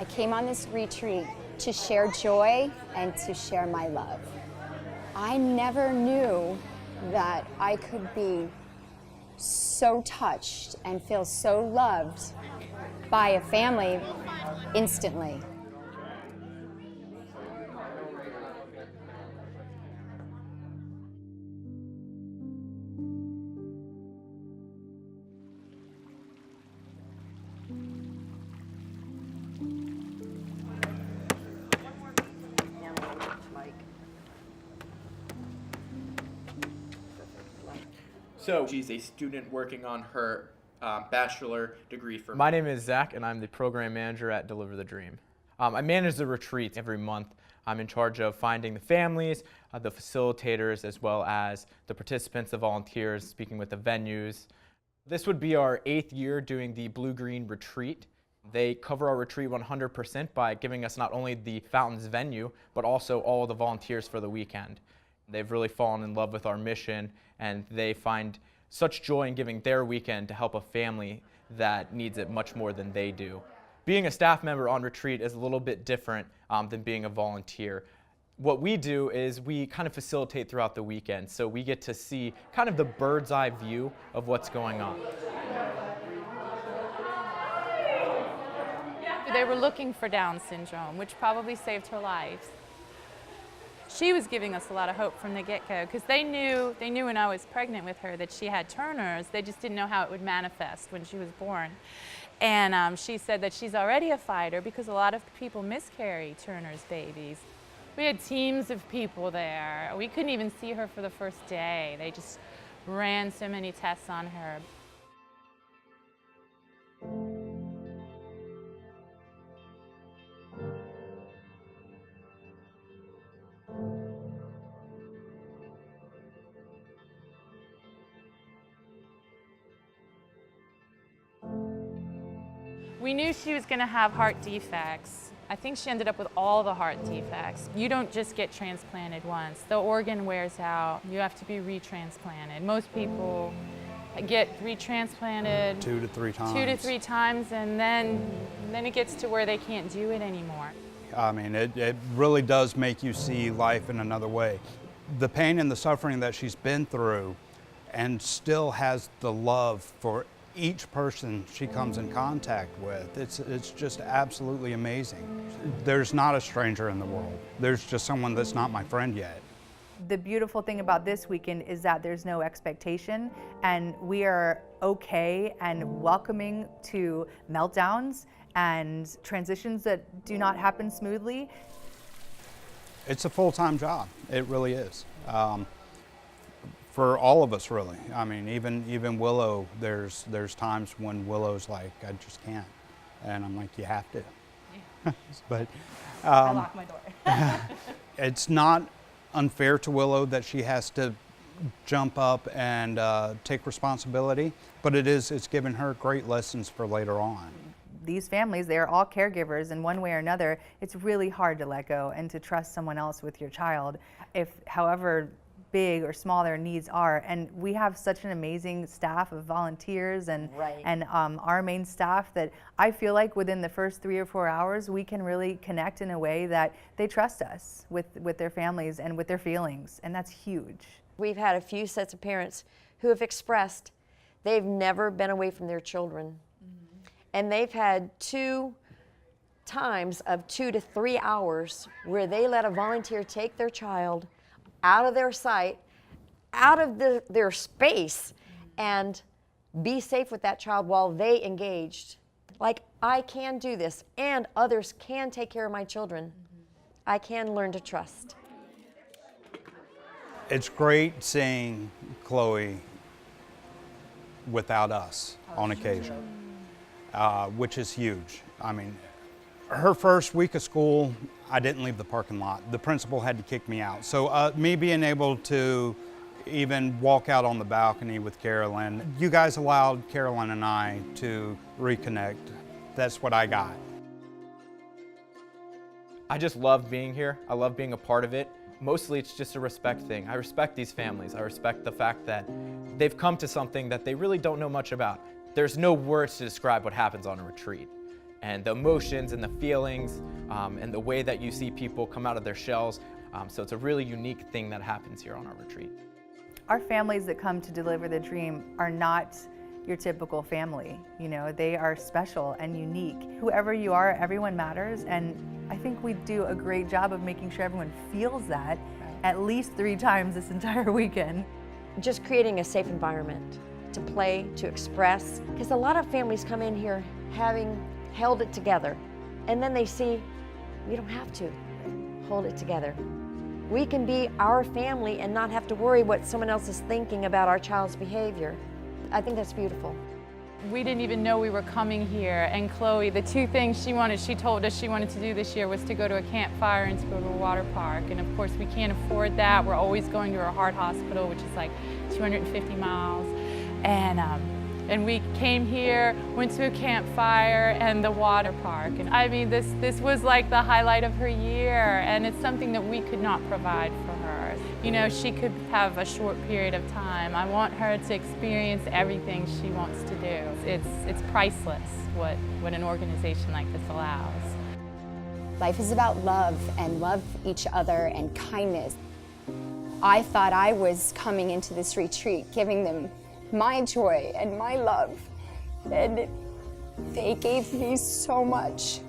I came on this retreat to share joy and to share my love. I never knew that I could be so touched and feel so loved by a family instantly. So she's a student working on her bachelor degree for. My name is Zach, and I'm the program manager at Deliver the Dream. I manage the retreats every month. I'm in charge of finding the families, the facilitators, as well as the participants, the volunteers, speaking with the venues. This would be our 8th year doing the Blue Green Retreat. They cover our retreat 100% by giving us not only the Fountains venue, but also all the volunteers for the weekend. They've really fallen in love with our mission, and they find such joy in giving their weekend to help a family that needs it much more than they do. Being a staff member on retreat is a little bit different than being a volunteer. What we do is we kind of facilitate throughout the weekend, so we get to see kind of the bird's eye view of what's going on. They were looking for Down syndrome, which probably saved her life. She was giving us a lot of hope from the get-go because they knew when I was pregnant with her that she had Turner's. They just didn't know how it would manifest when she was born. And she said that she's already a fighter because a lot of people miscarry Turner's babies. We had teams of people there. We couldn't even see her for the first day. They just ran so many tests on her. We knew she was going to have heart defects. I think she ended up with all the heart defects. You don't just get transplanted once. The organ wears out. You have to be retransplanted. Most people get retransplanted 2 to 3 times. 2 to 3 times, and then it gets to where they can't do it anymore. I mean, it really does make you see life in another way. The pain and the suffering that she's been through, and still has the love for each person she comes in contact with. It's just absolutely amazing. There's not a stranger in the world. There's just someone that's not my friend yet. The beautiful thing about this weekend is that there's no expectation, and we are okay and welcoming to meltdowns and transitions that do not happen smoothly. It's a full-time job. It really is. For all of us, really. I mean, even Willow, there's times when Willow's like, I just can't. And I'm like, you have to. Yeah. But I lock my door. it's not unfair to Willow that she has to jump up and take responsibility, but it's given her great lessons for later on. These families, they're all caregivers in one way or another. It's really hard to let go and to trust someone else with your child, if however big or small their needs are. And we have such an amazing staff of volunteers and our main staff that I feel like within the first 3 or 4 hours we can really connect in a way that they trust us with their families and with their feelings, and that's huge. We've had a few sets of parents who have expressed they've never been away from their children. And they've had 2 times of 2 to 3 hours where they let a volunteer take their child out of their sight, out of their space, and be safe with that child while they engaged. Like, I can do this, and others can take care of my children. I can learn to trust. It's great seeing Chloe without us on occasion, which is huge. I mean, her first week of school, I didn't leave the parking lot. The principal had to kick me out. So me being able to even walk out on the balcony with Carolyn, you guys allowed Carolyn and I to reconnect. That's what I got. I just love being here. I love being a part of it. Mostly it's just a respect thing. I respect these families. I respect the fact that they've come to something that they really don't know much about. There's no words to describe what happens on a retreat. and the emotions and the feelings and the way that you see people come out of their shells. So it's a really unique thing that happens here on our retreat. Our families that come to Deliver the Dream are not your typical family. You know, they are special and unique. Whoever you are, everyone matters, and I think we do a great job of making sure everyone feels that at least 3 times this entire weekend. Just creating a safe environment to play, to express, because a lot of families come in here having held it together, and then they see we don't have to hold it together. We can be our family and not have to worry what someone else is thinking about our child's behavior. I think that's beautiful. We didn't even know we were coming here, and Chloe, the 2 things she told us she wanted to do this year was to go to a campfire and to go to a water park. And of course we can't afford that. We're always going to a heart hospital, which is like 250 miles. And we came here, went to a campfire and the water park. And I mean, this was like the highlight of her year, and it's something that we could not provide for her. You know, she could have a short period of time. I want her to experience everything she wants to do. It's priceless what an organization like this allows. Life is about love and love each other and kindness. I thought I was coming into this retreat giving them my joy and my love, and they gave me so much.